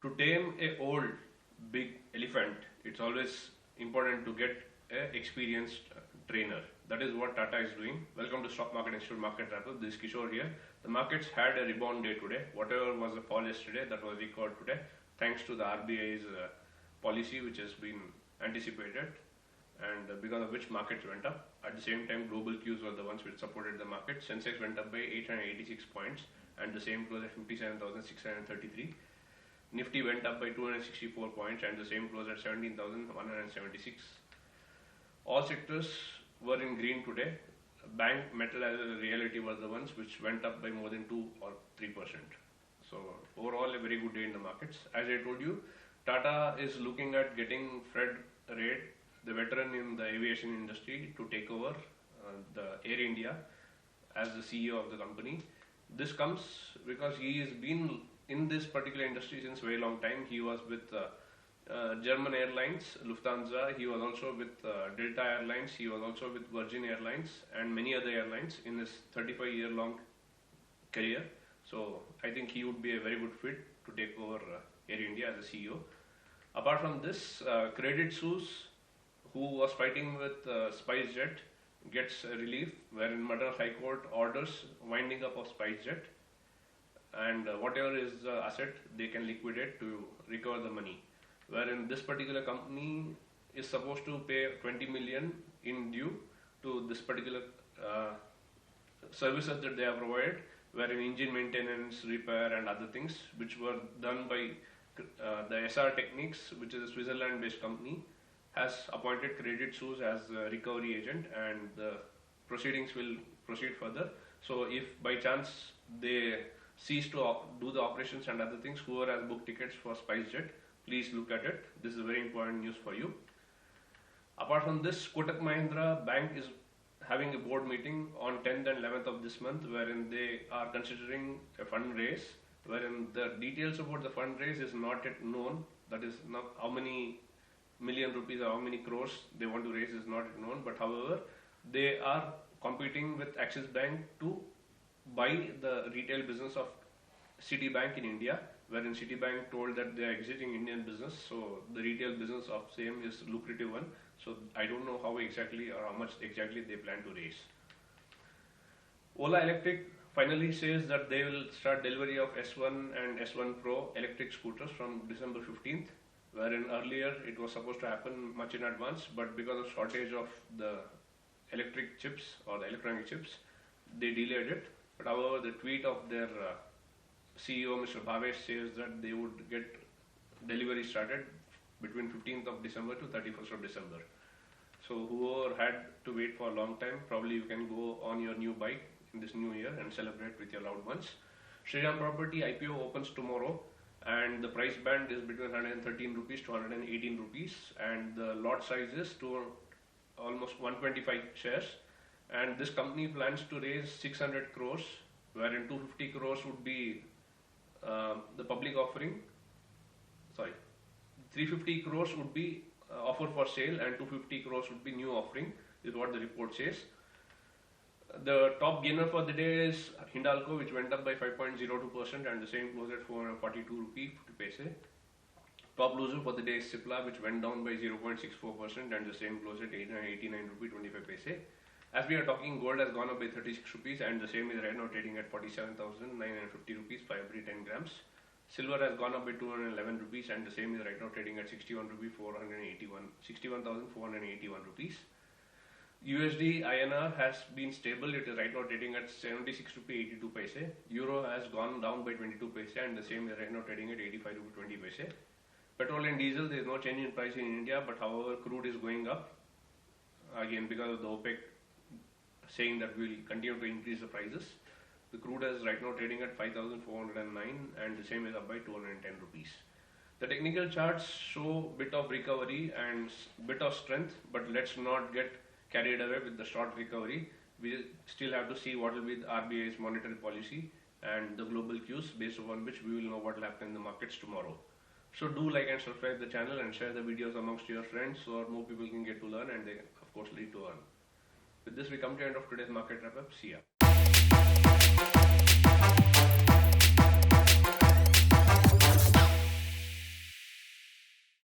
To tame a old big elephant, it's always important to get a experienced trainer. That is what Tata is doing. Welcome to Stock Market Institute Market Wrap-Up. This is Kishore here. The markets had a rebound day today. Whatever was the fall yesterday, that was recovered today, thanks to the RBI's policy, which has been anticipated, and because of which markets went up. At the same time, global cues were the ones which supported the market. Sensex went up by 886 points, and the same closed at 57,633. Nifty went up by 264 points, and the same closed at 17,176. All sectors were in green today. Bank, metal as a reality were the ones which went up by more than 2 or 3%. So overall a very good day in the markets. As I told you, Tata is looking at getting Fred Reid, the veteran in the aviation industry, to take over the Air India as the CEO of the company. This comes because he has been in this particular industry since a very long time. He was with German Airlines, Lufthansa. He was also with Delta Airlines. He was also with Virgin Airlines and many other airlines in his 35-year-long career. So I think he would be a very good fit to take over Air India as a CEO. Apart from this, Credit Suisse, who was fighting with SpiceJet, gets a relief, wherein Madras High Court orders winding up of SpiceJet, and whatever is the asset they can liquidate to recover the money. Wherein this particular company is supposed to pay 20 million in due to this particular services that they have provided, wherein engine maintenance, repair and other things which were done by the SR Techniques, which is a Switzerland-based company, has appointed Credit Suisse as a recovery agent, and the proceedings will proceed further. So if by chance they cease to do the operations and other things, whoever has booked tickets for SpiceJet, please look at it. This is very important news for you. Apart from this, Kotak Mahindra Bank is having a board meeting on 10th and 11th of this month, wherein they are considering a fundraise, wherein the details about the fundraise is not yet known. That is, not how many million rupees or how many crores they want to raise is not yet known. But however, they are competing with Axis Bank to buy the retail business of Citibank in India, wherein Citibank told that they are exiting Indian business, so the retail business of same is lucrative one. So I don't know how exactly or how much exactly they plan to raise. Ola Electric finally says that they will start delivery of S1 and S1 Pro electric scooters from December 15th, wherein earlier it was supposed to happen much in advance, but because of shortage of the electric chips or the electronic chips, they delayed it. But however, the tweet of their CEO, Mr. Bhavesh, says that they would get delivery started between 15th of December to 31st of December. So whoever had to wait for a long time, probably you can go on your new bike in this new year and celebrate with your loved ones. Shriram Property IPO opens tomorrow, and the price band is between 113 rupees to 118 rupees, and the lot size is to almost 125 shares. And this company plans to raise 600 crores, wherein 250 crores would be the public offering. 350 crores would be offer for sale, and 250 crores would be new offering, is what the report says. The top gainer for the day is Hindalco, which went up by 5.02%, and the same closed at 442 rupees 50 paise. Top loser for the day is Cipla, which went down by 0.64%, and the same closed at 89 rupees 25 paise. As we are talking, gold has gone up by 36 rupees, and the same is right now trading at 47,950 rupees for every 10 grams. Silver has gone up by 211 rupees, and the same is right now trading at 61,481 rupees. USD INR has been stable. It is right now trading at 76 rupees 82 paise. Euro has gone down by 22 paise, and the same is right now trading at 85 rupees 20 paise. Petrol and diesel, there is no change in price in India, but however, crude is going up again because of the OPEC saying that we will continue to increase the prices. The crude is right now trading at 5,409, and the same is up by 210 rupees. The technical charts show bit of recovery and bit of strength, but let's not get carried away with the short recovery. We still have to see what will be the RBI's monetary policy and the global cues, based upon which we will know what will happen in the markets tomorrow. So do like and subscribe the channel and share the videos amongst your friends so more people can get to learn, and they of course lead to earn. With this, we come to the end of today's market wrap-up. See ya.